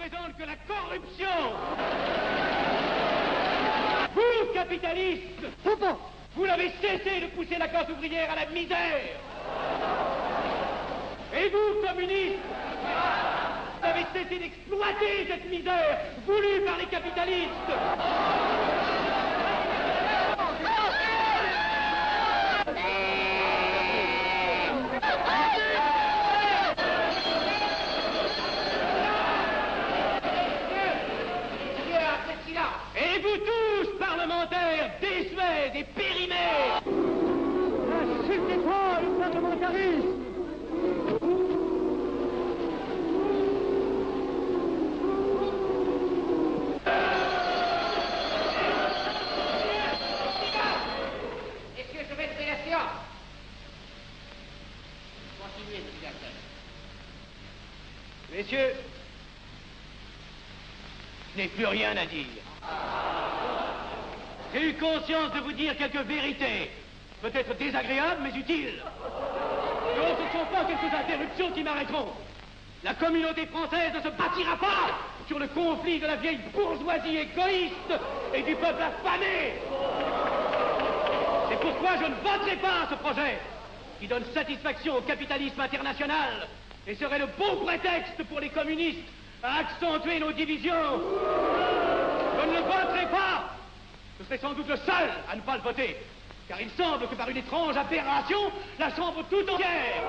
représente que la corruption. Vous, capitalistes, vous n'avez cessé de pousser la classe ouvrière à la misère. Et vous, communistes, vous avez cessé d'exploiter cette misère voulue par les capitalistes. Et vous tous, parlementaires, désuets et périmés, insultez-moi le parlementarisme. Messieurs, je vais lever la séance. Continuez, s'il vous plaît. Messieurs, je n'ai plus rien à dire. J'ai eu conscience de vous dire quelques vérités, peut-être désagréables, mais utiles. Non, ce ne sont pas quelques interruptions qui m'arrêteront. La communauté française ne se bâtira pas sur le conflit de la vieille bourgeoisie égoïste et du peuple affamé. C'est pourquoi je ne voterai pas ce projet qui donne satisfaction au capitalisme international et serait le bon prétexte pour les communistes à accentuer nos divisions. Je ne le voterai pas. Je serai sans doute le seul à ne pas le voter, car il semble que par une étrange aberration, la Chambre tout entière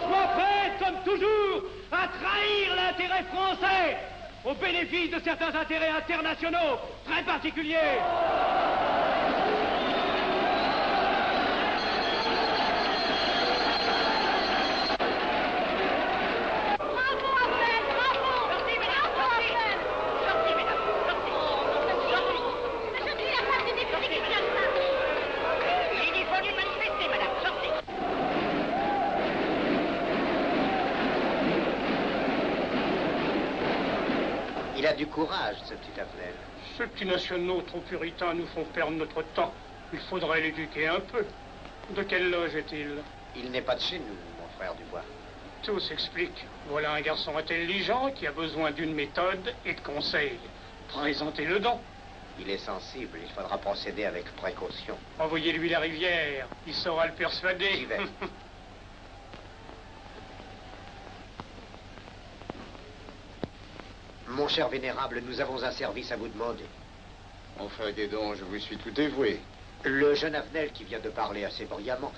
soit prête comme toujours à trahir l'intérêt français au bénéfice de certains intérêts internationaux très particuliers. Il a du courage, ce petit Avenel. Ces petits nationaux trop puritains nous font perdre notre temps. Il faudrait l'éduquer un peu. De quelle loge est-il? Il n'est pas de chez nous, mon frère Dubois. Tout s'explique. Voilà un garçon intelligent qui a besoin d'une méthode et de conseils. Présentez-le donc. Il est sensible, il faudra procéder avec précaution. Envoyez-lui la rivière, il saura le persuader. J'y vais. Mon cher vénérable, nous avons un service à vous demander. Enfin, dis donc, je vous suis tout dévoué. Le jeune Avenel qui vient de parler assez brillamment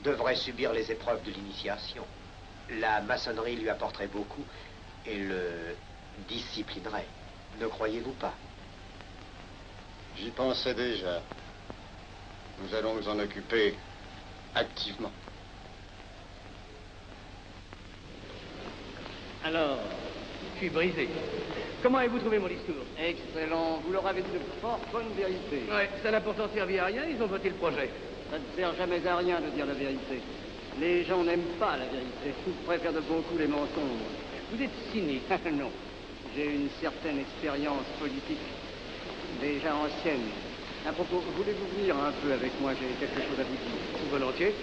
devrait subir les épreuves de l'initiation. La maçonnerie lui apporterait beaucoup et le disciplinerait. Ne croyez-vous pas? J'y pensais déjà. Nous allons nous en occuper activement. Alors, je suis brisé. Comment avez-vous trouvé mon discours? Excellent. Vous leur avez dit de fort bonnes vérités. Ouais, ça n'a pourtant servi à rien, ils ont voté le projet. Ça ne sert jamais à rien de dire la vérité. Les gens n'aiment pas la vérité. Ils préfèrent de beaucoup les mensonges. Vous êtes cynique. Non. J'ai une certaine expérience politique, déjà ancienne. À propos, voulez-vous venir un peu avec moi? J'ai quelque chose à vous dire. Volontiers.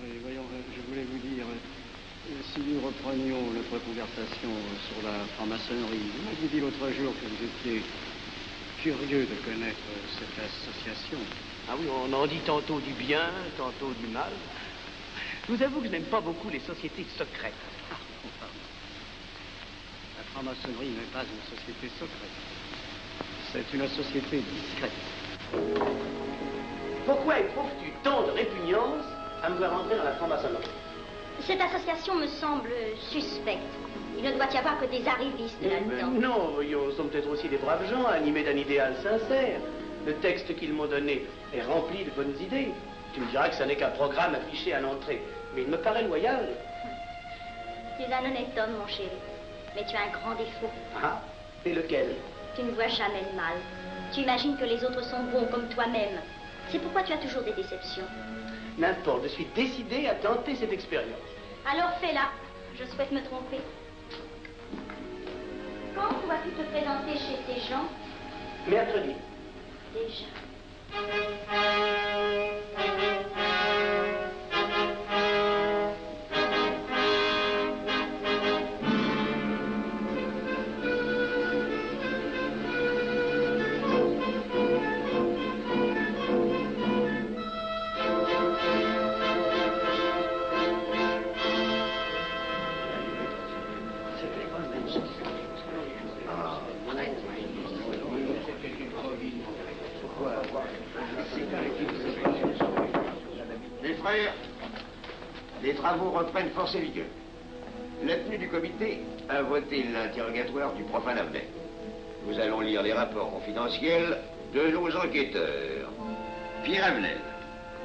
Oui, voyons, je voulais vous dire, si nous reprenions notre conversation sur la franc-maçonnerie, vous m'aviez dit l'autre jour que vous étiez curieux de connaître cette association. Ah oui, on en dit tantôt du bien, tantôt du mal. Je vous avoue que je n'aime pas beaucoup les sociétés secrètes. Ah, pardon. La franc-maçonnerie n'est pas une société secrète. C'est une société discrète. Pourquoi éprouves-tu tant de répugnance à me voir entrer dans la franc-maçonnerie? Cette association me semble suspecte. Il ne doit y avoir que des arrivistes là-dedans. Non, voyons, nous sommes peut-être aussi des braves gens animés d'un idéal sincère. Le texte qu'ils m'ont donné est rempli de bonnes idées. Tu me diras que ça n'est qu'un programme affiché à l'entrée. Mais il me paraît loyal. Tu es un honnête homme, mon chéri. Mais tu as un grand défaut. Ah, et lequel? Tu ne vois jamais le mal. Tu imagines que les autres sont bons comme toi-même. C'est pourquoi tu as toujours des déceptions. N'importe, je suis décidé à tenter cette expérience. Alors fais-la. Je souhaite me tromper. Quand vas-tu te présenter chez ces gens? Mercredi. Déjà. Mes frères, les travaux reprennent force et vigueur. La tenue du comité a voté l'interrogatoire du profane Avenel. Nous allons lire les rapports confidentiels de nos enquêteurs. Pierre Avenel,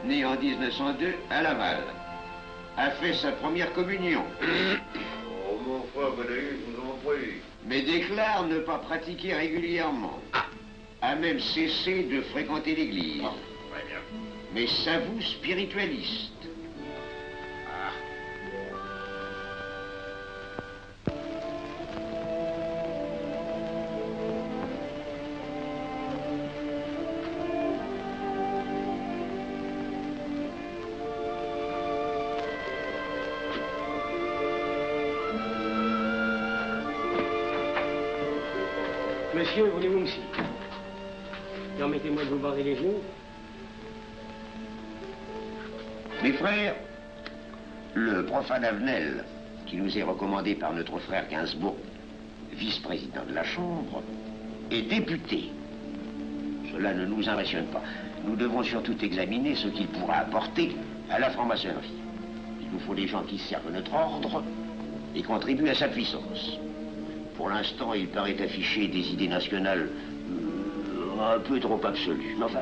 né en 1902 à Laval, a fait sa première communion. Oh, mon frère Gonaïs, je vous en prie. Mais déclare ne pas pratiquer régulièrement. A même cessé de fréquenter l'église. Oh, très bien. Mais s'avoue spiritualiste. Monsieur, voulez-vous me citer? Permettez-moi de vous barrer les genoux. Mes frères, le profane Avenel, qui nous est recommandé par notre frère Gainsbourg, vice-président de la Chambre, est député. Cela ne nous impressionne pas. Nous devons surtout examiner ce qu'il pourra apporter à la franc-maçonnerie. Il nous faut des gens qui servent notre ordre et contribuent à sa puissance. Pour l'instant, il paraît afficher des idées nationales un peu trop absolues. Mais enfin,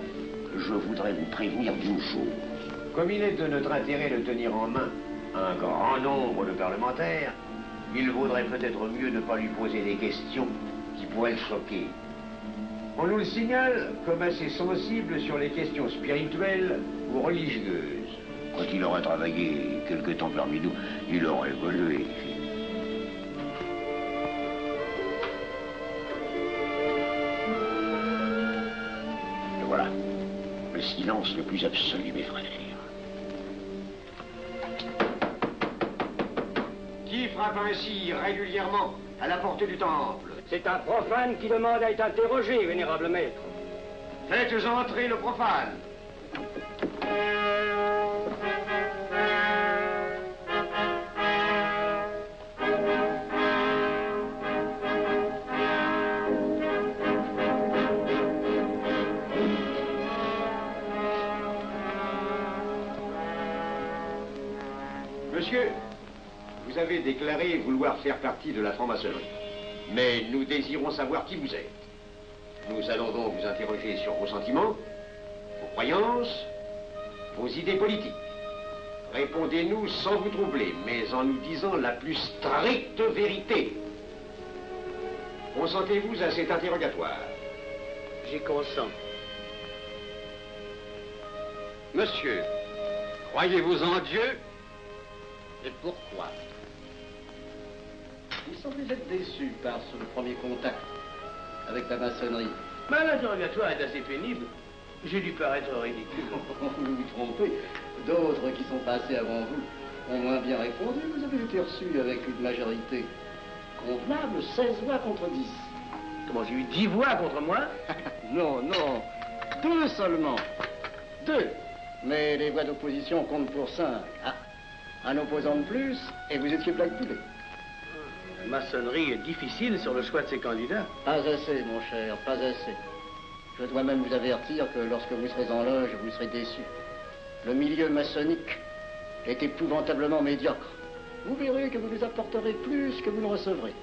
je voudrais vous prévenir d'une chose. Comme il est de notre intérêt de tenir en main un grand nombre de parlementaires, il vaudrait peut-être mieux ne pas lui poser des questions qui pourraient le choquer. On nous le signale comme assez sensible sur les questions spirituelles ou religieuses. Quand il aura travaillé quelque temps parmi nous, il aura évolué. Et voilà, le silence le plus absolu, mes frères. Qui frappe ainsi régulièrement à la porte du temple? C'est un profane qui demande à être interrogé, vénérable maître. Faites entrer le profane. Monsieur, vous avez déclaré vouloir faire partie de la franc-maçonnerie. Mais nous désirons savoir qui vous êtes. Nous allons donc vous interroger sur vos sentiments, vos croyances, vos idées politiques. Répondez-nous sans vous troubler, mais en nous disant la plus stricte vérité. Consentez-vous à cet interrogatoire? J'y consens. Monsieur, croyez-vous en Dieu? Et pourquoi? Vous semblez être déçu par ce premier contact avec la maçonnerie. Mais l'interrogatoire est assez pénible. J'ai dû paraître ridicule. Vous vous trompez. D'autres qui sont passés avant vous ont moins bien répondu. Vous avez été reçu avec une majorité convenable, 16 voix contre 10. Comment, j'ai eu 10 voix contre moi? Non, non. 2 seulement. 2. Mais les voix d'opposition comptent pour 5. Ah, un opposant de plus, et vous étiez plaqué. La maçonnerie est difficile sur le choix de ses candidats. Pas assez, mon cher, pas assez. Je dois même vous avertir que lorsque vous serez en loge, vous serez déçu. Le milieu maçonnique est épouvantablement médiocre. Vous verrez que vous nous apporterez plus que vous ne recevrez.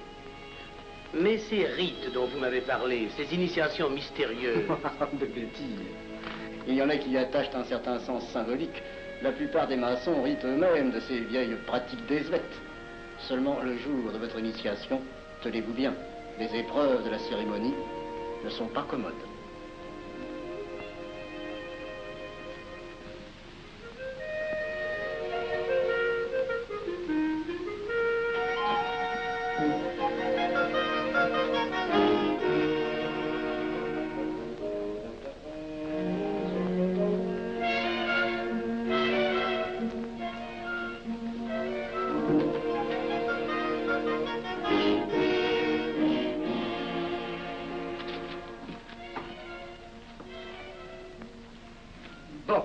Mais ces rites dont vous m'avez parlé, ces initiations mystérieuses... De bêtises. Il y en a qui y attachent un certain sens symbolique. La plupart des maçons rient eux-mêmes de ces vieilles pratiques désuètes. Seulement, le jour de votre initiation, tenez-vous bien, les épreuves de la cérémonie ne sont pas commodes. Bon.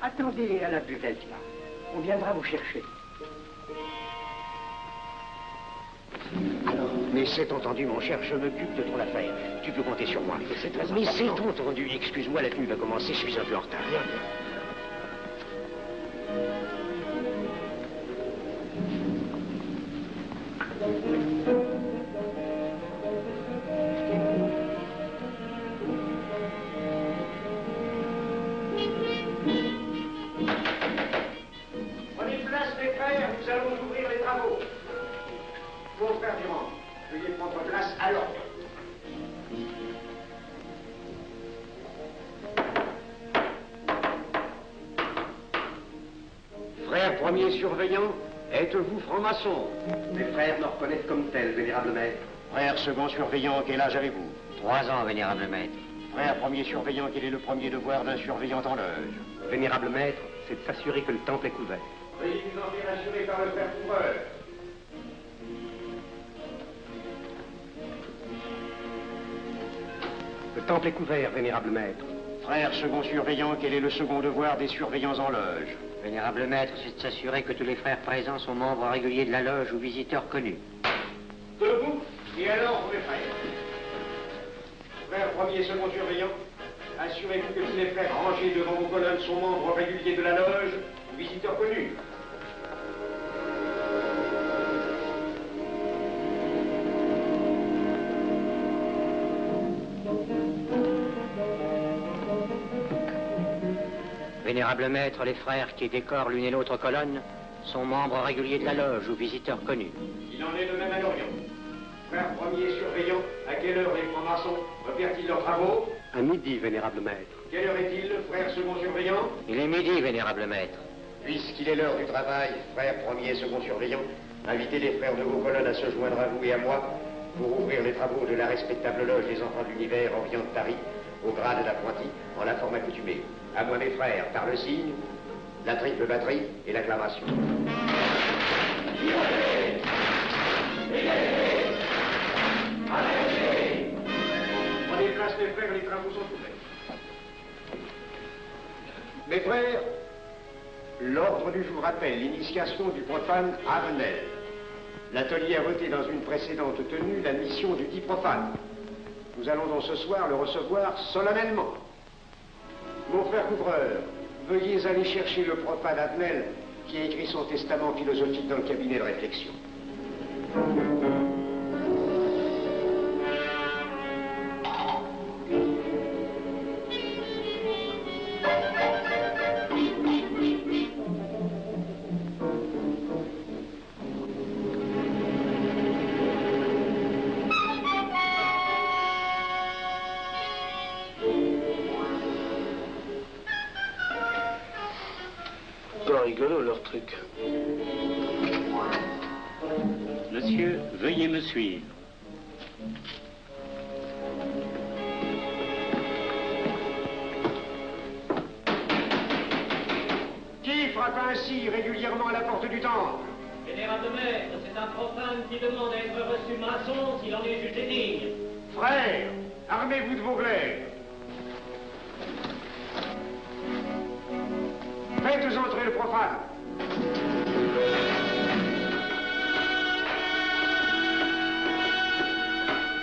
Attendez à la buvette, là. On viendra vous chercher. Alors, mais c'est entendu, mon cher, je m'occupe de ton affaire. Tu peux compter sur moi. Mais c'est entendu. Excuse-moi, la tenue va commencer, je suis un peu en retard. Viens. Prenez place, mes frères, nous allons ouvrir les travaux. Mon frère Durand, veuillez prendre place à l'ordre. Frère premier surveillant, êtes-vous franc-maçon? Mes frères me reconnaissent comme tel, vénérable maître. Frère second surveillant, quel âge avez-vous? 3 ans, vénérable maître. Frère premier surveillant, quel est le premier devoir d'un surveillant en loge? Vénérable maître, c'est de s'assurer que le temple est couvert. Veuillez vous en faire assurer par le frère couvreur. Le temple est couvert, vénérable maître. Frère second surveillant, quel est le second devoir des surveillants en loge? Vénérable maître, c'est de s'assurer que tous les frères présents sont membres réguliers de la loge ou visiteurs connus. Debout, et alors, mes frères. Frère premier et second surveillant, assurez-vous que tous les frères rangés devant vos colonnes sont membres réguliers de la loge ou visiteurs connus. Vénérable maître, les frères qui décorent l'une et l'autre colonne sont membres réguliers de la loge ou visiteurs connus. Il en est de même à l'Orient. Frère premier surveillant, à quelle heure les francs-maçons opèrent-ils leurs travaux? À midi, vénérable maître. Quelle heure est-il, frère second surveillant? Il est midi, vénérable maître. Puisqu'il est l'heure du travail, frère premier et second surveillant, invitez les frères de vos colonnes à se joindre à vous et à moi pour ouvrir les travaux de la respectable loge des enfants de l'univers Orient de Paris, au grade d'apprenti, en la forme accoutumée. À moi, mes frères, par le signe, la triple batterie et l'acclamation. Prenez place, mes frères, les travaux sont ouverts. Mes frères, l'ordre du jour appelle l'initiation du profane Avenel. L'atelier a voté dans une précédente tenue la mission du dit profane. Nous allons donc ce soir le recevoir solennellement. Mon frère couvreur, veuillez aller chercher le profane Avenel qui a écrit son testament philosophique dans le cabinet de réflexion. Pas rigolo leur truc. Monsieur, veuillez me suivre. Qui frappe ainsi régulièrement à la porte du temple? Vénérable maître, c'est un profane qui demande à être reçu maçon s'il en est jugé digne. Frères, armez-vous de vos glaives. Faites entrer le profane.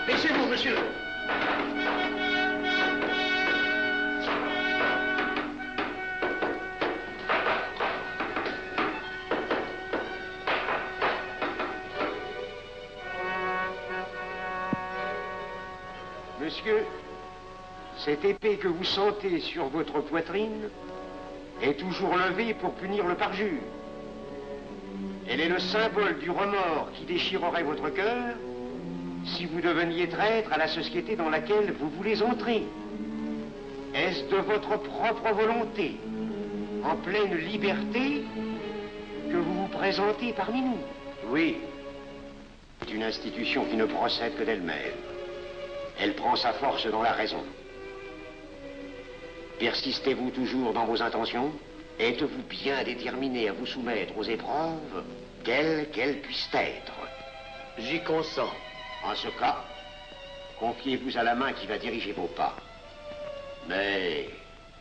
Laissez-vous, monsieur. Monsieur, cette épée que vous sentez sur votre poitrine est toujours levée pour punir le parjure. Elle est le symbole du remords qui déchirerait votre cœur si vous deveniez traître à la société dans laquelle vous voulez entrer. Est-ce de votre propre volonté, en pleine liberté, que vous vous présentez parmi nous? Oui. C'est une institution qui ne procède que d'elle-même. Elle prend sa force dans la raison. Persistez-vous toujours dans vos intentions? Êtes-vous bien déterminé à vous soumettre aux épreuves, quelles qu'elles puissent être? J'y consens. En ce cas, confiez-vous à la main qui va diriger vos pas. Mais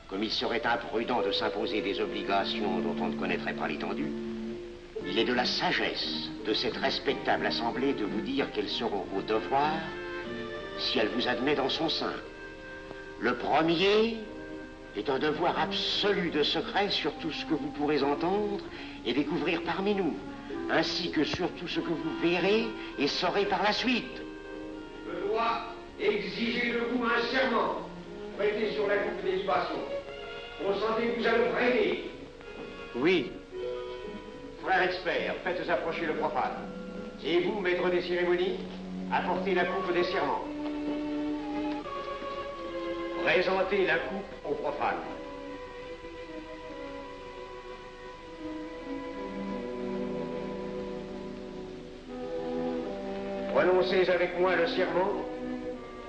comme il serait imprudent de s'imposer des obligations dont on ne connaîtrait pas l'étendue, il est de la sagesse de cette respectable assemblée de vous dire quels seront vos devoirs si elle vous admet dans son sein. Le premier est un devoir absolu de secret sur tout ce que vous pourrez entendre et découvrir parmi nous, ainsi que sur tout ce que vous verrez et saurez par la suite. Je dois exiger de vous un serment prêté sur la coupe des boissons. Consentez-vous à le prêter? Oui. Frère expert, faites approcher le profane. Et vous, maître des cérémonies, apportez la coupe des serments. Présentez la coupe au profane. Prononcez avec moi le serment.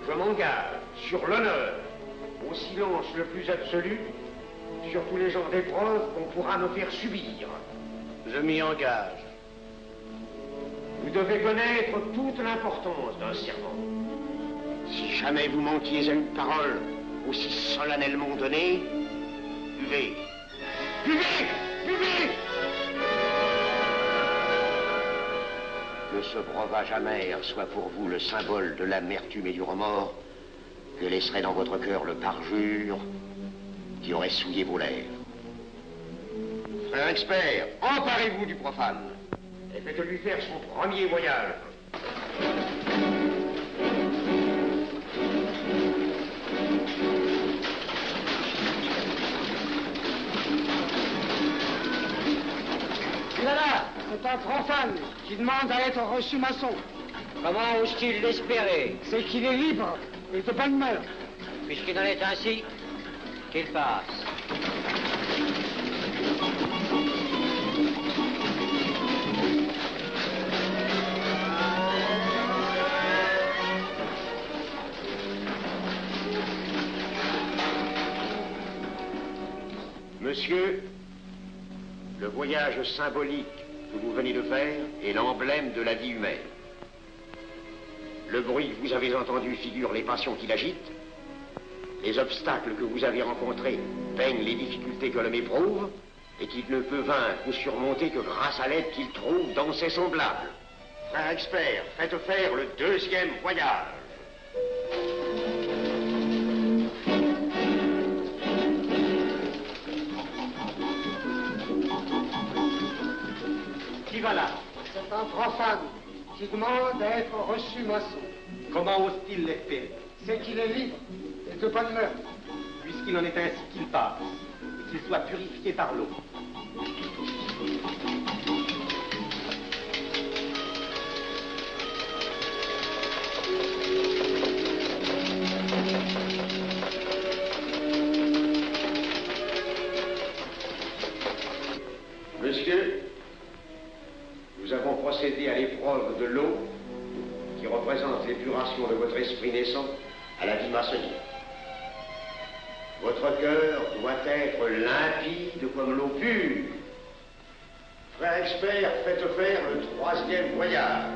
Je m'engage sur l'honneur, au silence le plus absolu, sur tous les genres d'épreuves qu'on pourra me faire subir. Je m'y engage. Vous devez connaître toute l'importance d'un serment. Si jamais vous manquiez à une parole aussi solennellement donnée, buvez. Buvez! Buvez! Que ce breuvage amer soit pour vous le symbole de l'amertume et du remords que laisserait dans votre cœur le parjure qui aurait souillé vos lèvres. Frère expert, emparez-vous du profane et faites-lui faire son premier voyage. Voilà, c'est un profane qui demande à être reçu maçon. Comment ose-t-il l'espérer? C'est qu'il est libre et de bonne mœurs. Puisqu'il en est ainsi, qu'il passe. Monsieur, le voyage symbolique que vous venez de faire est l'emblème de la vie humaine. Le bruit que vous avez entendu figure les passions qui l'agitent. Les obstacles que vous avez rencontrés peignent les difficultés que l'homme éprouve et qu'il ne peut vaincre ou surmonter que grâce à l'aide qu'il trouve dans ses semblables. Frère expert, faites faire le deuxième voyage. Qui va là? C'est un profane qui demande à être reçu maçon. Comment ose-t-il l'espérer? C'est qu'il est libre et de bonne mœurs. Puisqu'il en est ainsi, qu'il passe, et qu'il soit purifié par l'eau. Monsieur, nous avons procédé à l'épreuve de l'eau qui représente l'épuration de votre esprit naissant à la vie maçonnique. Votre cœur doit être limpide comme l'eau pure. Frère expert, faites faire le troisième voyage.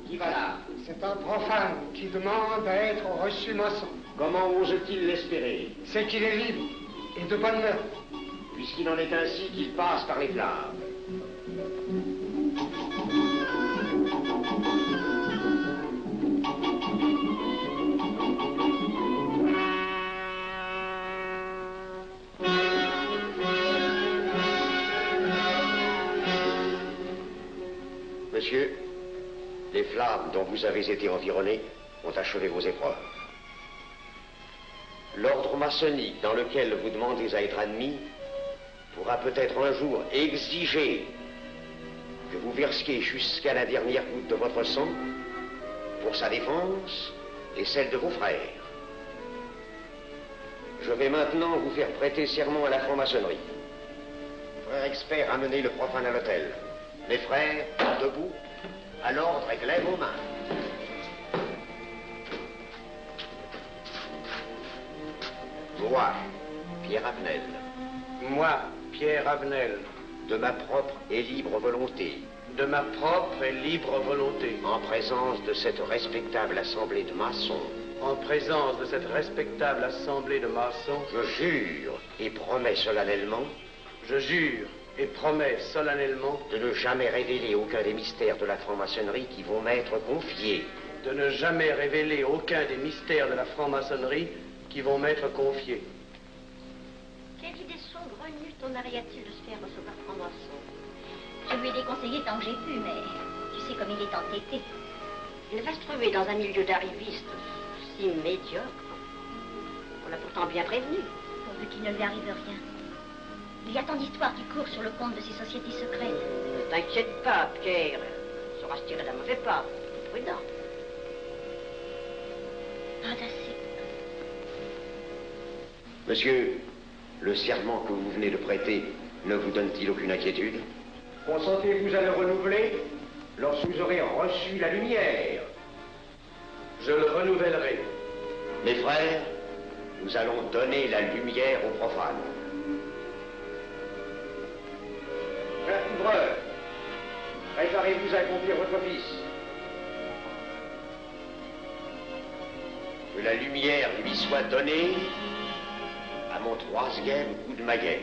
Qui va là? C'est un profane qui demande à être reçu maçon. Comment ose-t-il l'espérer? C'est qu'il est libre et de bonne mœurs. Puisqu'il en est ainsi qu'il passe par les flammes. Monsieur, les flammes dont vous avez été environné ont achevé vos épreuves. L'ordre maçonnique dans lequel vous demandez à être admis pourra peut-être un jour exiger que vous versiez jusqu'à la dernière goutte de votre sang pour sa défense et celle de vos frères. Je vais maintenant vous faire prêter serment à la franc-maçonnerie. Frère expert, amenez le profane à l'autel. Les frères, debout, à l'ordre et glaive aux mains. Moi, Pierre Avenel. Moi, Pierre Avenel. De ma propre et libre volonté. De ma propre et libre volonté. En présence de cette respectable assemblée de maçons. En présence de cette respectable assemblée de maçons. Je jure et promets solennellement. Je jure et promets solennellement. De ne jamais révéler aucun des mystères de la franc-maçonnerie qui vont m'être confiés. De ne jamais révéler aucun des mystères de la franc-maçonnerie qui vont m'être confiés. Quelle idée saugrenue ton mari a-t-il de se faire recevoir franc-maçon? Je lui ai déconseillé tant que j'ai pu, mais tu sais comme il est entêté. Il va se trouver dans un milieu d'arrivistes si médiocre. On l'a pourtant bien prévenu. Pourvu qu'il ne lui arrive rien. Il y a tant d'histoires qui courent sur le compte de ces sociétés secrètes. Ne t'inquiète pas, Pierre. Il saura se tirer d'un mauvais pas. Prudent. Pas assez. Monsieur, le serment que vous venez de prêter ne vous donne-t-il aucune inquiétude? Consentez-vous à le renouveler lorsque vous aurez reçu la lumière? Je le renouvellerai. Mes frères, nous allons donner la lumière aux profanes. Frère couvreur, préparez-vous à accomplir votre office. Que la lumière lui soit donnée à mon troisième coup de maguet.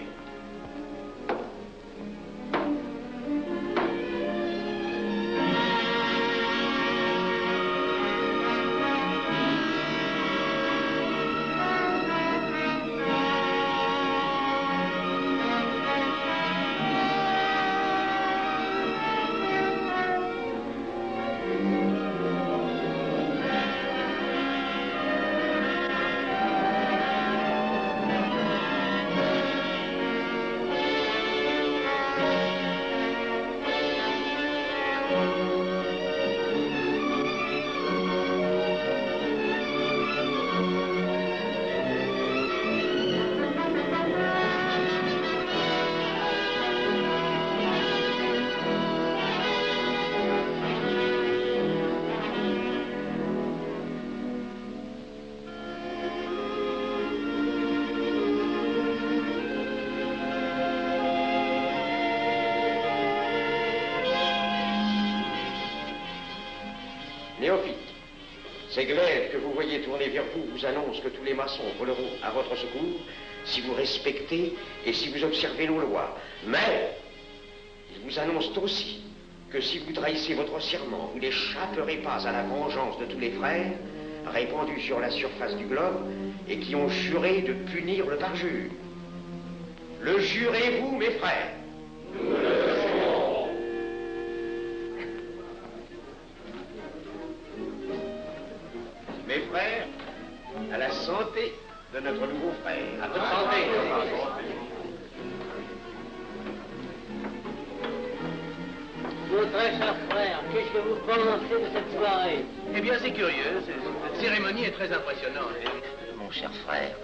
Néophyte, ces glaives que vous voyez tourner vers vous vous annoncent que tous les maçons voleront à votre secours si vous respectez et si vous observez nos lois. Mais ils vous annoncent aussi que si vous trahissez votre serment, vous n'échapperez pas à la vengeance de tous les frères répandus sur la surface du globe et qui ont juré de punir le parjure. Le jurez-vous, mes frères? Nous le jurons. Mes frères, à la santé de notre nouveau frère. À votre santé. Mon très cher frère, qu'est-ce que vous pensez de cette soirée? Eh bien, c'est curieux. Cette cérémonie est très impressionnante. Mon cher frère,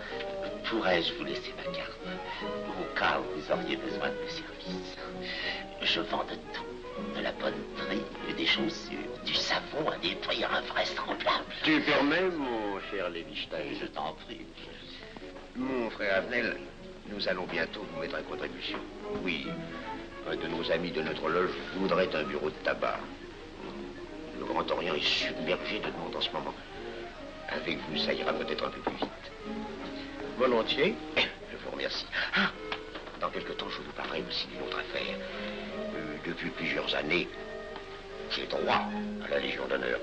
pourrais-je vous laisser ma carte au cas où vous auriez besoin de mes services? Je vends de tout. De la bonneterie, des chaussures, du savon à des prix invraisemblables. Tu permets, mon cher Lévi-Stein? Je t'en prie. Mon frère Abnel, nous allons bientôt vous mettre à contribution. Oui, un de nos amis de notre loge voudrait un bureau de tabac. Le Grand Orient est submergé de demandes en ce moment. Avec vous, ça ira peut-être un peu plus vite. Volontiers. Je vous remercie. Ah, dans quelque temps, je vous parlerai aussi d'une autre affaire. Depuis plusieurs années, j'ai droit à la Légion d'honneur.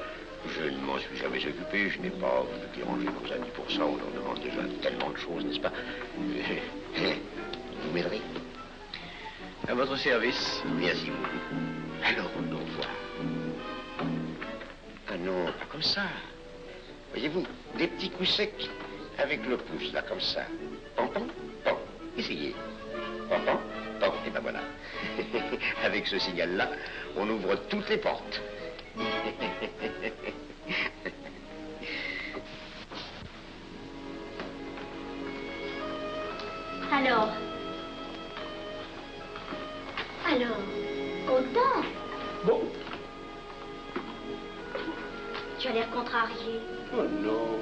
Je ne m'en suis jamais occupé, je n'ai pas voulu déranger nos amis pour ça. On leur demande déjà tellement de choses, n'est-ce pas? Vous m'aiderez? À votre service. Merci beaucoup. Alors, au revoir. Ah non, pas comme ça. Voyez-vous, des petits coups secs avec le pouce, là, comme ça. Pam, pam, pam. Essayez. Pam, pam, pam. Et ben voilà. Avec ce signal-là, on ouvre toutes les portes. Alors, content? Bon. Tu as l'air contrarié. Oh non.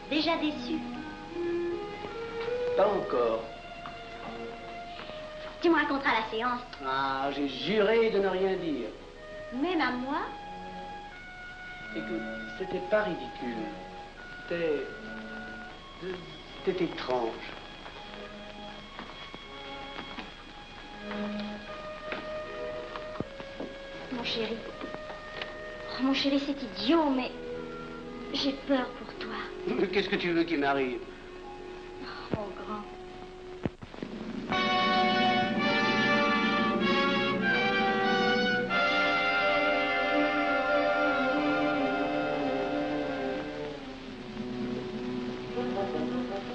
Déjà déçu? Pas encore. Tu me raconteras la séance. Ah, j'ai juré de ne rien dire. Même à moi? Écoute, c'était pas ridicule. C'était étrange. Mon chéri. Oh, mon chéri, c'est idiot, mais j'ai peur pour toi. Qu'est-ce que tu veux qu'il m'arrive? Oh, mon grand.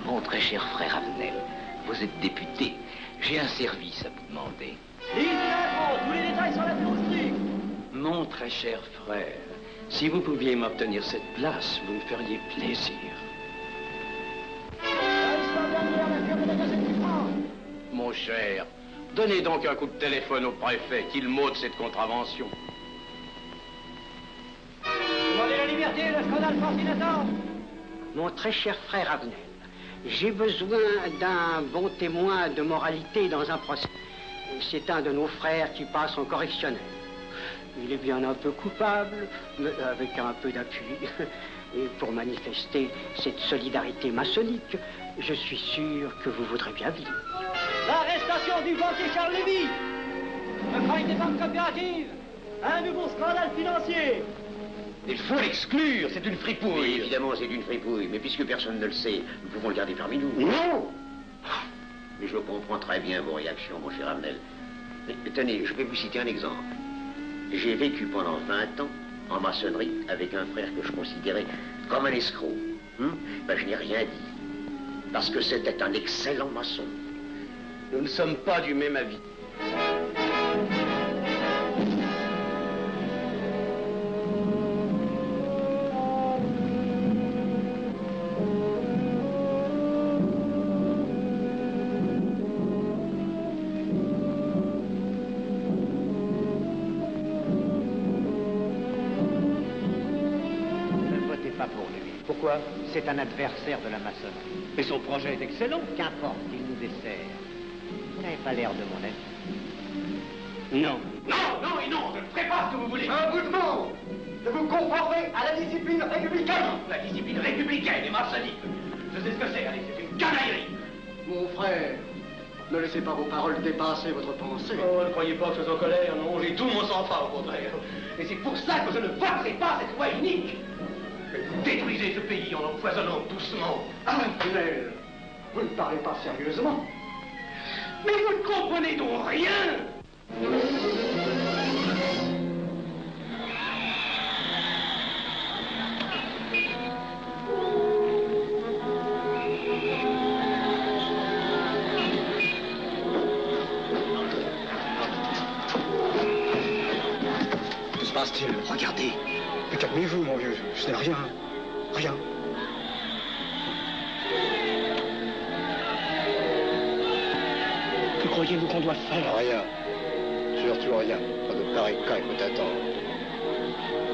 Mon très cher frère Avenel, vous êtes député. J'ai un service à vous demander. Tous les détails sur la théorie. Mon très cher frère, si vous pouviez m'obtenir cette place, vous me feriez plaisir. Mon cher, donnez donc un coup de téléphone au préfet, qu'il m'ôte cette contravention. Demandez la liberté, le scandale fascinateur. Mon très cher frère Avenel, j'ai besoin d'un bon témoin de moralité dans un procès. C'est un de nos frères qui passe en correctionnel. Il est bien un peu coupable, mais avec un peu d'appui. Et pour manifester cette solidarité maçonnique, je suis sûr que vous voudrez bien vivre. L'arrestation du banquier Charles Lévy. Le crime des banques coopératives. Un nouveau scandale financier. Il faut l'exclure, c'est une fripouille. Oui, évidemment, c'est une fripouille, mais puisque personne ne le sait, nous pouvons le garder parmi nous. Non! Mais je comprends très bien vos réactions, mon cher Avenel. Mais tenez, je vais vous citer un exemple. J'ai vécu pendant 20 ans en maçonnerie avec un frère que je considérais comme un escroc. Ben, je n'ai rien dit, parce que c'était un excellent maçon. Nous ne sommes pas du même avis. Pourquoi? C'est un adversaire de la maçonnerie. Mais son projet est excellent. Qu'importe, il nous dessert. Vous n'avez pas l'air de mon ami. Non. Non, non et non, je ne ferai pas ce que vous voulez. Un bout de mot de vous conformer à la discipline républicaine. La discipline républicaine et maçonnique. Je sais ce que c'est, allez, c'est une canaillerie. Mon frère, ne laissez pas vos paroles dépasser votre pensée. Oh, ne croyez pas que je sois en colère, non, j'ai tout mon sang-froid au contraire. Et c'est pour ça que je ne voterai pas cette loi unique. Vous détruisez ce pays en l'empoisonnant doucement. Avenel, vous ne parlez pas sérieusement. Mais vous ne comprenez donc rien. Que se passe-t-il? Regardez. Mais calmez-vous, mon vieux. Ce n'est rien. Rien. Que croyez-vous qu'on doit faire? Rien. Surtout rien. Pas de pareil cas il faut attendre.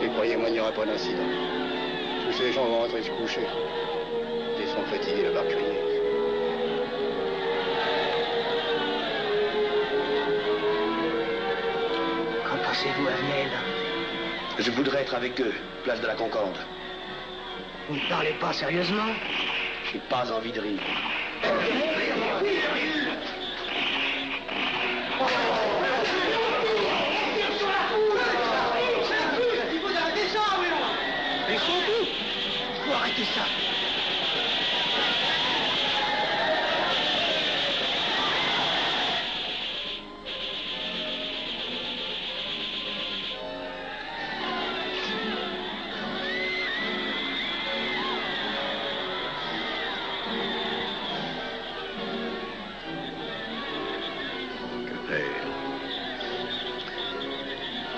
Et croyez-moi, il n'y aura pas d'incident. Tous ces gens vont rentrer se coucher. Ils sont fatigués d'avoir crié. Qu'en pensez-vous, Avenel? Je voudrais être avec eux, place de la Concorde. Vous ne parlez pas sérieusement? J'ai pas envie de rire. Mais surtout, il faut arrêter ça.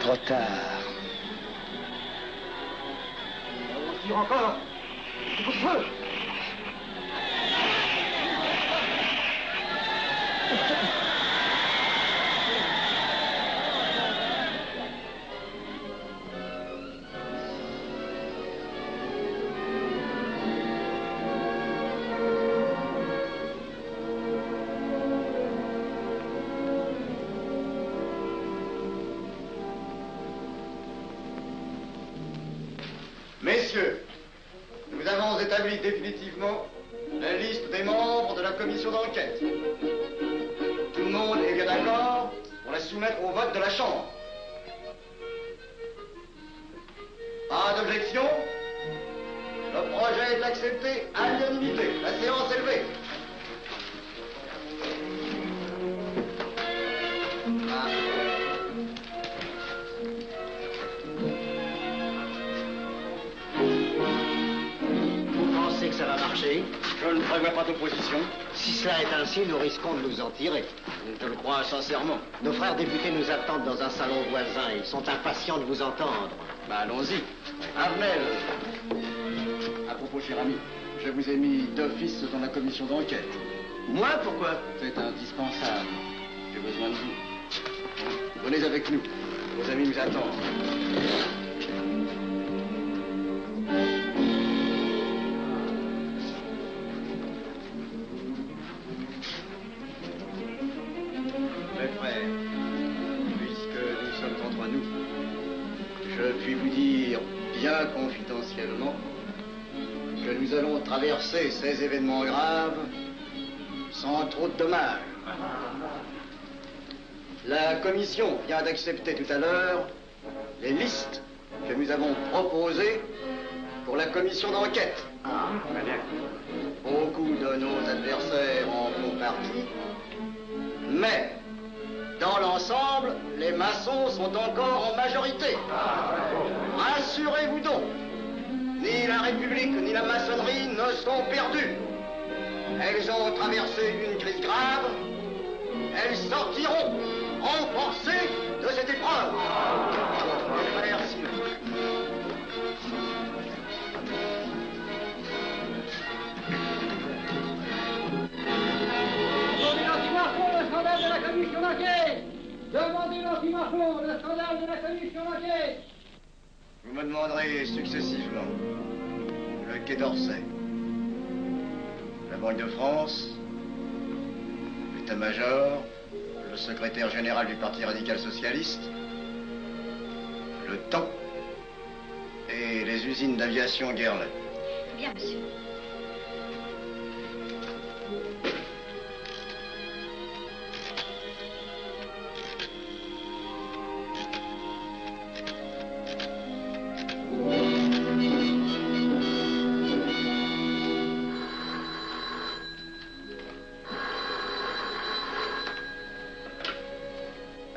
Trop tard. On tire encore. C'est pour feu. messieurs, nous avons établi définitivement la liste des membres de la commission d'enquête. Tout le monde est bien d'accord pour la soumettre au vote de la Chambre. Pas d'objection? Le projet est accepté à l'unanimité. La séance est levée. Vous pensez que ça va marcher? Je ne prévois pas d'opposition. Si cela est ainsi, nous risquons de nous en tirer. Je le crois sincèrement. Nos frères députés nous attendent dans un salon voisin. Ils sont impatients de vous entendre. Bah, allons-y. Armel. À propos, cher ami, je vous ai mis d'office dans la commission d'enquête. Moi, pourquoi? C'est indispensable. J'ai besoin de vous. Venez avec nous. Vos amis nous attendent. Mes frères, puisque nous sommes entre nous, je puis vous dire bien confidentiellement que nous allons traverser ces événements graves sans trop de dommages. La commission vient d'accepter tout à l'heure les listes que nous avons proposées pour la commission d'enquête. Beaucoup de nos adversaires en font partie, mais dans l'ensemble, les maçons sont encore en majorité. Rassurez-vous donc, ni la République ni la maçonnerie ne sont perdues. Elles ont traversé une crise grave. Elles sortiront renforcées de cette épreuve. Merci. Demandez l'anti-Marchon, le scandale de la commission d'enquête. Demandez l'anti-Marchon, le scandale de la commission d'enquête. Vous me demanderez successivement le Quai d'Orsay, la Banque de France, l'état-major, le secrétaire général du Parti radical socialiste, le temps et les usines d'aviation Guerlain. Bien, monsieur.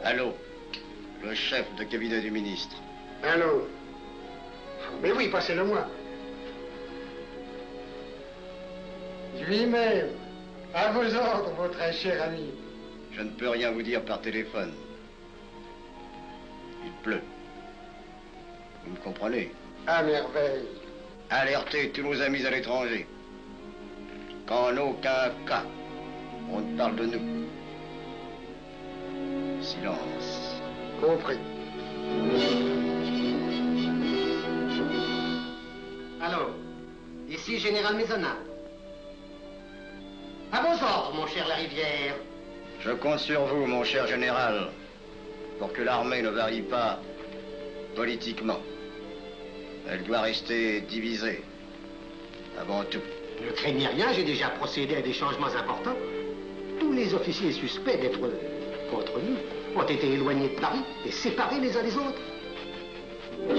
Allô, le chef de cabinet du ministre. Allô? Mais oui, passez-le-moi. Lui-même, à vos ordres, mon très cher ami. Je ne peux rien vous dire par téléphone. Il pleut. Vous me comprenez? À merveille. Alertez tous nos amis à l'étranger. Qu'en aucun cas, on ne parle de nous. Silence. Compris. Allô, ici Général Maisonnat. À vos ordres, mon cher Larivière. Je compte sur vous, mon cher général, pour que l'armée ne varie pas politiquement. Elle doit rester divisée, avant tout. Ne craignez rien, j'ai déjà procédé à des changements importants. Tous les officiers suspects d'être contre nous ont été éloignés de Paris et séparés les uns des autres. Mes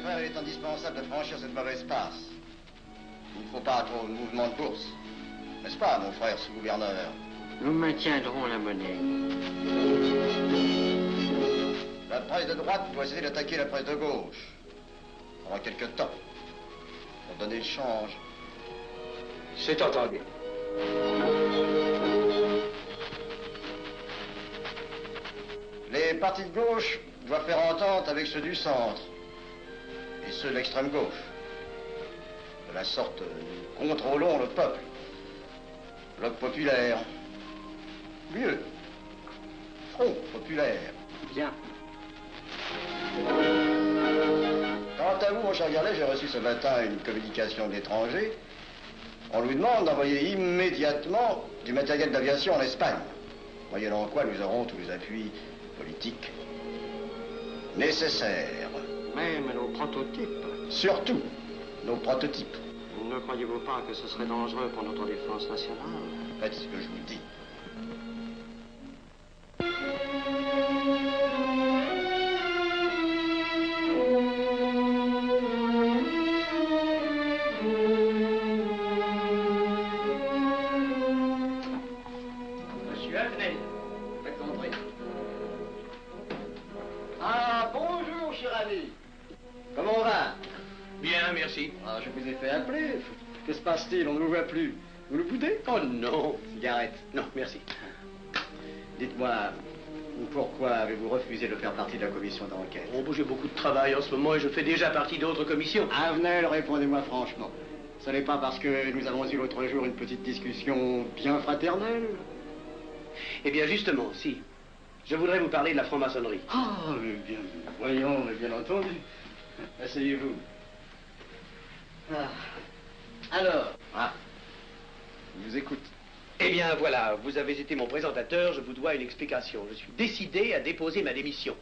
frères, il est indispensable de franchir cette mauvaise passe. Il ne faut pas trop de mouvement de bourse. N'est-ce pas, mon frère sous-gouverneur? Nous maintiendrons la monnaie. La presse de droite doit essayer d'attaquer la presse de gauche. Pendant quelque temps. Pour donner le change. C'est entendu. Les partis de gauche doivent faire entente avec ceux du centre. Et ceux de l'extrême gauche. De la sorte, nous contrôlons le peuple. Bloc populaire. Mieux. Front populaire. Bien. Quant à vous, mon cher Garlet, j'ai reçu ce matin une communication d'étrangers. On nous demande d'envoyer immédiatement du matériel d'aviation en Espagne. Moyennant quoi nous aurons tous les appuis politiques nécessaires. Même nos prototypes. Surtout nos prototypes. Ne croyez-vous pas que ce serait dangereux pour notre défense nationale? Faites ce que je vous dis. Monsieur Avenel, Faites entrer. Ah, bonjour, cher ami. Comment on va? bien, merci. Ah, je vous ai fait appeler. Que se passe-t-il? On ne vous voit plus. Vous le boudez? Oh non. Cigarette. Non, merci. Dites-moi, pourquoi avez-vous refusé de faire partie de la commission d'enquête? Oh, j'ai beaucoup de travail en ce moment et je fais déjà partie d'autres commissions. Avenel, répondez-moi franchement. Ce n'est pas parce que nous avons eu l'autre jour une petite discussion bien fraternelle? Eh bien, justement, si. Je voudrais vous parler de la franc-maçonnerie. Ah, mais bien, voyons, mais bien entendu. Asseyez-vous. Ah. Alors? Ah. Je vous écoute. Eh bien, voilà, vous avez été mon présentateur, je vous dois une explication. Je suis décidé à déposer ma démission.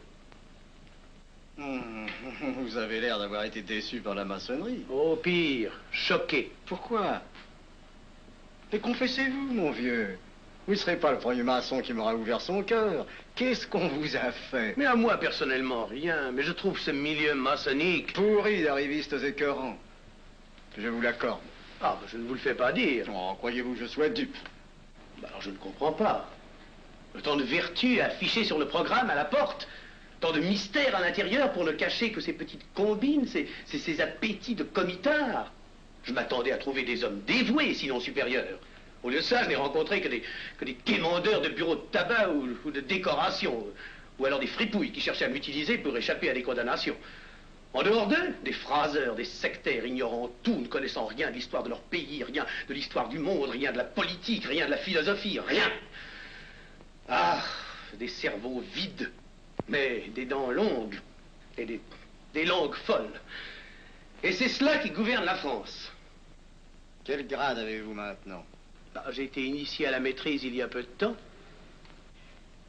Vous avez l'air d'avoir été déçu par la maçonnerie. Oh, pire, choqué. Pourquoi? Mais confessez-vous, mon vieux. Vous ne serez pas le premier maçon qui m'aura ouvert son cœur. Qu'est-ce qu'on vous a fait? Mais à moi, personnellement, rien. Mais je trouve ce milieu maçonnique... pourri d'arrivistes écœurants. Je vous l'accorde. Ah, je ne vous le fais pas dire. Oh, croyez-vous que je sois dupe? Bah alors je ne comprends pas. Tant de vertu affichées sur le programme à la porte. Tant de mystère à l'intérieur pour ne cacher que ces petites combines, ces appétits de comitards. Je m'attendais à trouver des hommes dévoués, sinon supérieurs. Au lieu de ça, je n'ai rencontré que des quémandeurs de bureaux de tabac ou de décoration. Ou alors des fripouilles qui cherchaient à m'utiliser pour échapper à des condamnations. En dehors d'eux, des phraseurs, des sectaires ignorant tout, ne connaissant rien de l'histoire de leur pays, rien de l'histoire du monde, rien de la politique, rien de la philosophie, rien. Ah, des cerveaux vides, mais des dents longues et des langues folles. Et c'est cela qui gouverne la France. Quel grade avez-vous maintenant? J'ai été initié à la maîtrise il y a peu de temps.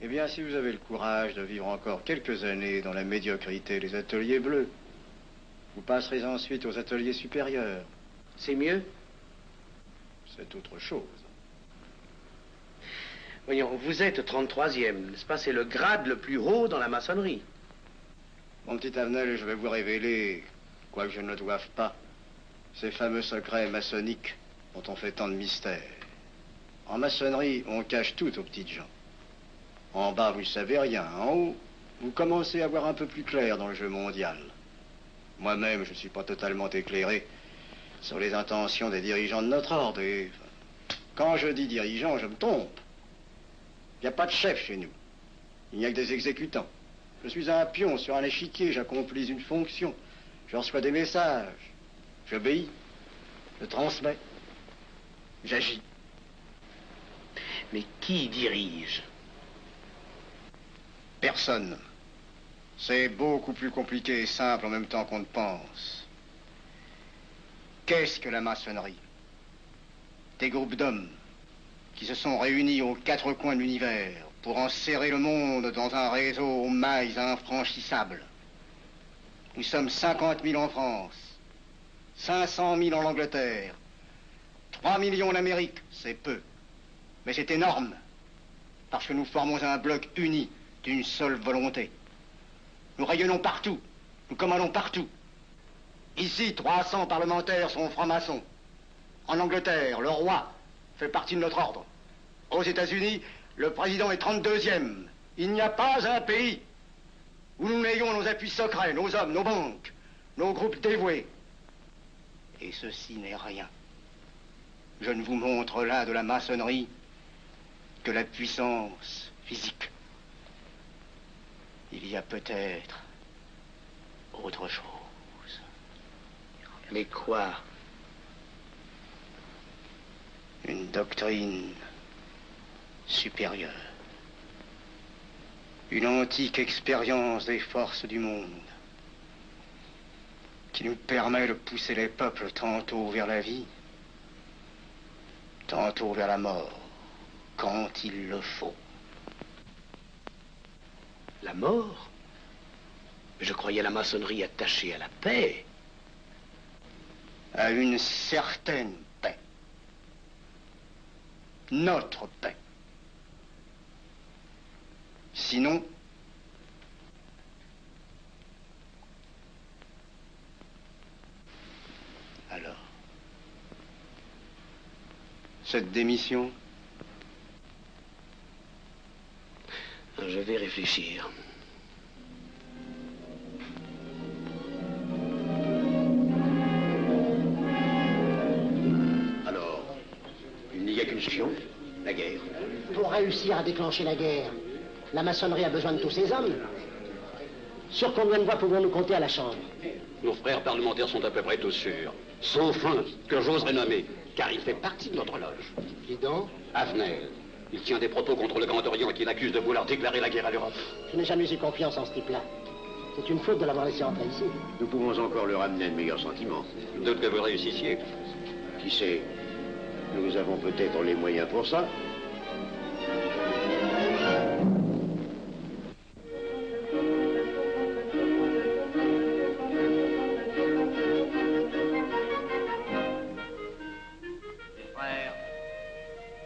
Eh bien, si vous avez le courage de vivre encore quelques années dans la médiocrité des ateliers bleus, vous passerez ensuite aux ateliers supérieurs. C'est mieux? C'est autre chose. Voyons, vous êtes 33e, n'est-ce pas? C'est le grade le plus haut dans la maçonnerie. Mon petit Avenel, je vais vous révéler, quoique je ne le doive pas, ces fameux secrets maçonniques dont on fait tant de mystères. En maçonnerie, on cache tout aux petites gens. En bas, vous ne savez rien. En haut, vous commencez à voir un peu plus clair dans le jeu mondial. Moi-même, je ne suis pas totalement éclairé sur les intentions des dirigeants de notre ordre. Et quand je dis dirigeants, je me trompe. Il n'y a pas de chef chez nous. Il n'y a que des exécutants. Je suis un pion sur un échiquier, j'accomplis une fonction. Je reçois des messages. J'obéis. Je transmets. J'agis. Mais qui dirige? Personne. C'est beaucoup plus compliqué et simple en même temps qu'on ne pense. Qu'est-ce que la maçonnerie? Des groupes d'hommes qui se sont réunis aux quatre coins de l'univers pour enserrer le monde dans un réseau aux mailles infranchissables. Nous sommes 50 000 en France, 500 000 en Angleterre, 3 millions en Amérique, c'est peu. Mais c'est énorme, parce que nous formons un bloc uni d'une seule volonté. Nous rayonnons partout, nous commandons partout. Ici, 300 parlementaires sont francs-maçons. En Angleterre, le roi fait partie de notre ordre. Aux États-Unis, le président est 32e. Il n'y a pas un pays où nous n'ayons nos appuis secrets, nos hommes, nos banques, nos groupes dévoués. Et ceci n'est rien. Je ne vous montre là de la maçonnerie que la puissance physique. Il y a peut-être autre chose. Mais quoi? Une doctrine supérieure. Une antique expérience des forces du monde qui nous permet de pousser les peuples tantôt vers la vie, tantôt vers la mort, quand il le faut. La mort? Mais je croyais la maçonnerie attachée à la paix. À une certaine paix. Notre paix. Sinon, alors, cette démission? Je vais réfléchir. Alors, il n'y a qu'une solution, la guerre. Pour réussir à déclencher la guerre, la maçonnerie a besoin de tous ses hommes. Sur combien de voix pouvons-nous compter à la Chambre? Nos frères parlementaires sont à peu près tous sûrs. Sauf un, que j'oserais nommer, car il fait partie de notre loge. Qui donc? Avenel. Il tient des propos contre le Grand Orient qui l'accuse de vouloir déclarer la guerre à l'Europe. Je n'ai jamais eu confiance en ce type-là. C'est une faute de l'avoir laissé entrer ici. Nous pouvons encore leur amener de meilleurs sentiments. Je doute que vous réussissiez. Qui sait? Nous avons peut-être les moyens pour ça.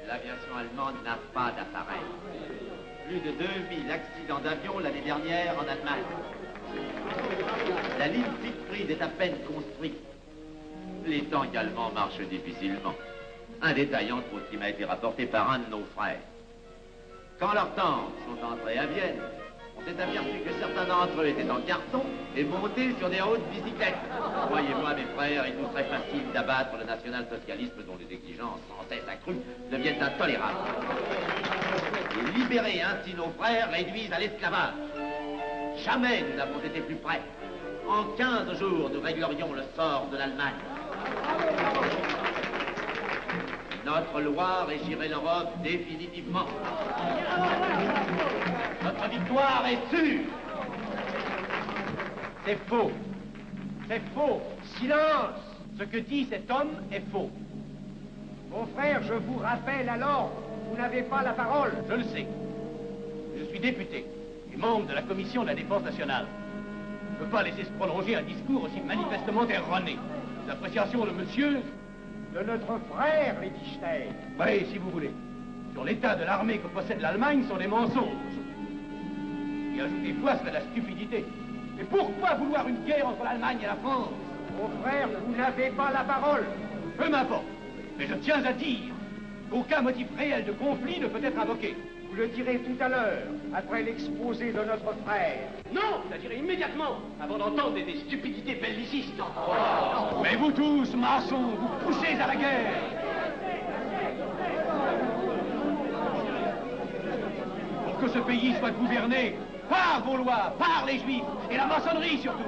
L'aviation allemande n'a pas d'appareil. Plus de 2000 accidents d'avion l'année dernière en Allemagne. La ligne Siegfried est à peine construite. Les tanks allemands marchent difficilement. Un détail entre autres qui m'a été rapporté par un de nos frères. Quand leurs tanks sont entrés à Vienne, on s'est aperçu que certains d'entre eux étaient en carton et montés sur des hautes bicyclettes. Croyez-moi, mes frères, il nous serait facile d'abattre le national-socialisme dont les exigences sans cesse accrues deviennent intolérables. Et libérer ainsi nos frères réduisent à l'esclavage. Jamais nous n'avons été plus près. En 15 jours, nous réglerions le sort de l'Allemagne. Notre loi régirait l'Europe définitivement. Notre victoire est sûre. C'est faux. C'est faux. Silence. Ce que dit cet homme est faux. Mon frère, je vous rappelle alors, vous n'avez pas la parole. Je le sais. Je suis député et membre de la commission de la défense nationale. Je ne peux pas laisser se prolonger un discours aussi manifestement erroné. Les appréciations de monsieur... De notre frère, Liechtenstein. Oui, si vous voulez. Sur l'état de l'armée que possède l'Allemagne sont des mensonges. Y ajouter foi serait de la stupidité. Mais pourquoi vouloir une guerre entre l'Allemagne et la France? Mon frère, vous n'avez pas la parole. Peu m'importe. Mais je tiens à dire qu'aucun motif réel de conflit ne peut être invoqué. Vous le direz tout à l'heure, après l'exposé de notre frère. Non, je la dirai immédiatement, avant d'entendre des stupidités bellicistes. Mais vous tous, maçons, vous poussez à la guerre. Pour que ce pays soit gouverné par vos lois, par les Juifs, et la maçonnerie surtout.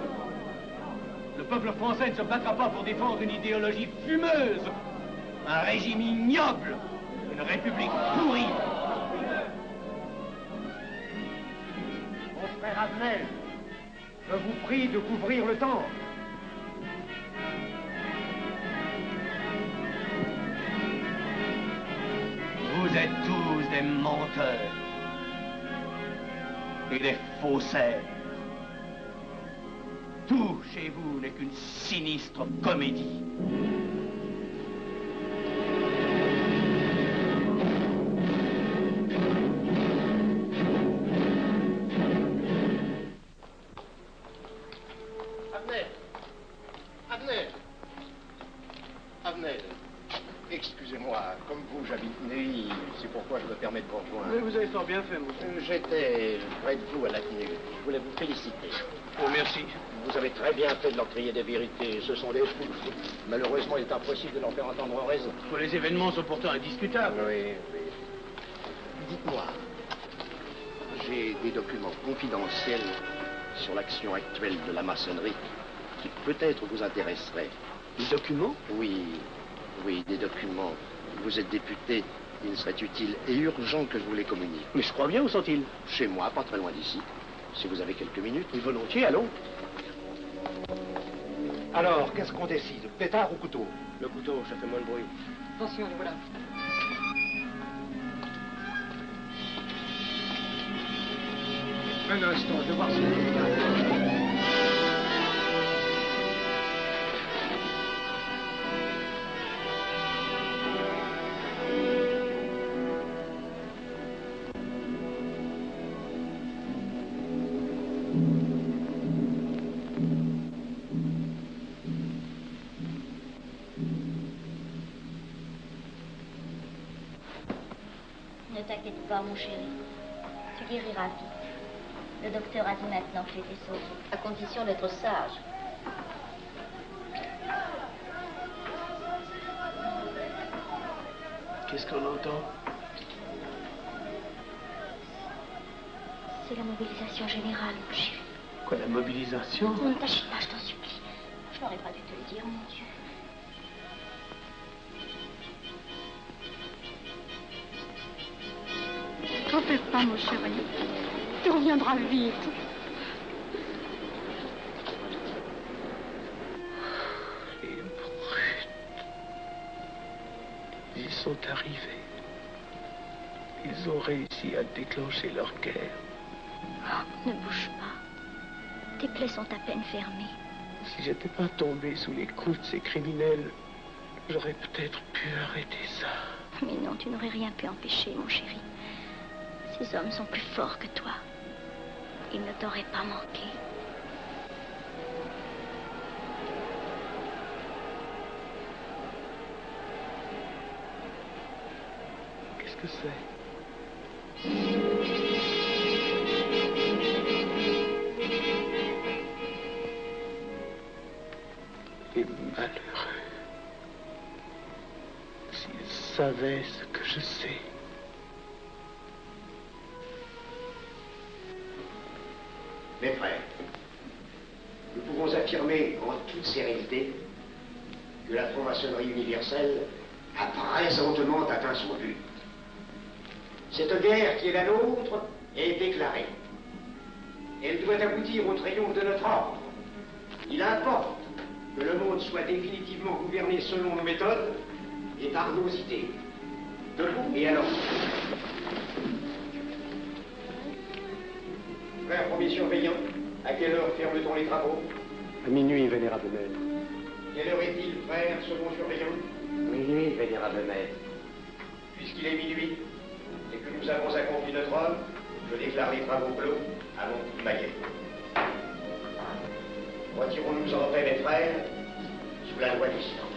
Le peuple français ne se battra pas pour défendre une idéologie fumeuse, un régime ignoble, une république pourrie. Mon frère Avenel, je vous prie de couvrir le temple. Vous êtes tous des menteurs et des faussaires. Tout chez vous n'est qu'une sinistre comédie. Avenel, excusez-moi, comme vous, j'habite Neuilly, c'est pourquoi je me permets de vous rejoindre. Oui, vous avez fort bien fait, monsieur. J'étais près de vous à la clinique. Je voulais vous féliciter. Oh, merci. Vous avez très bien fait de leur crier des vérités. Ce sont des fous. Malheureusement, il est impossible de leur faire entendre raison. Les événements sont pourtant indiscutables. Oui, oui. Dites-moi, j'ai des documents confidentiels sur l'action actuelle de la maçonnerie qui peut-être vous intéresseraient. Des documents? Oui, oui, des documents. Vous êtes député, il serait utile et urgent que je vous les communique. Mais je crois bien, où sont-ils? Chez moi, pas très loin d'ici. Si vous avez quelques minutes. Oui, volontiers, allons. Alors, qu'est-ce qu'on décide? Pétard ou couteau? Le couteau, ça fait moins de bruit. Attention, les voilà. Un instant, je vais voir si... t'inquiète pas, mon chéri. Tu guériras vite. Le docteur a dit maintenant que tu étais sauvé, à condition d'être sage. Qu'est-ce qu'on entend? C'est la mobilisation générale, mon chéri. Quoi, la mobilisation? Ne t'agite pas, je t'en supplie. Je n'aurais pas dû te le dire, mon Dieu. T'en fais pas, mon chéri. Tu reviendras vite. Les brutes. Ils sont arrivés. Ils ont réussi à déclencher leur guerre. Oh, ne bouge pas. Tes plaies sont à peine fermées. Si j'étais pas tombé sous les coups de ces criminels, j'aurais peut-être pu arrêter ça. Mais non, tu n'aurais rien pu empêcher, mon chéri. Ces hommes sont plus forts que toi. Ils ne t'auraient pas manqué. Qu'est-ce que c'est? Les malheureux. S'ils savaient ce que je sais. Mes frères, nous pouvons affirmer en toute sérénité que la franc-maçonnerie universelle a présentement atteint son but. Cette guerre qui est la nôtre est déclarée. Elle doit aboutir au triomphe de notre ordre. Il importe que le monde soit définitivement gouverné selon nos méthodes et par nos idées. Debout et alors. Frère premier surveillant, à quelle heure ferme-t-on les travaux? À minuit, vénérable maître. Quelle heure est-il, frère second surveillant? Minuit, vénérable maître. Puisqu'il est minuit et que nous avons accompli notre œuvre, je déclare les travaux clos à mon coup de maillet. Retirons-nous en paix, mes frères, sous la loi du silence.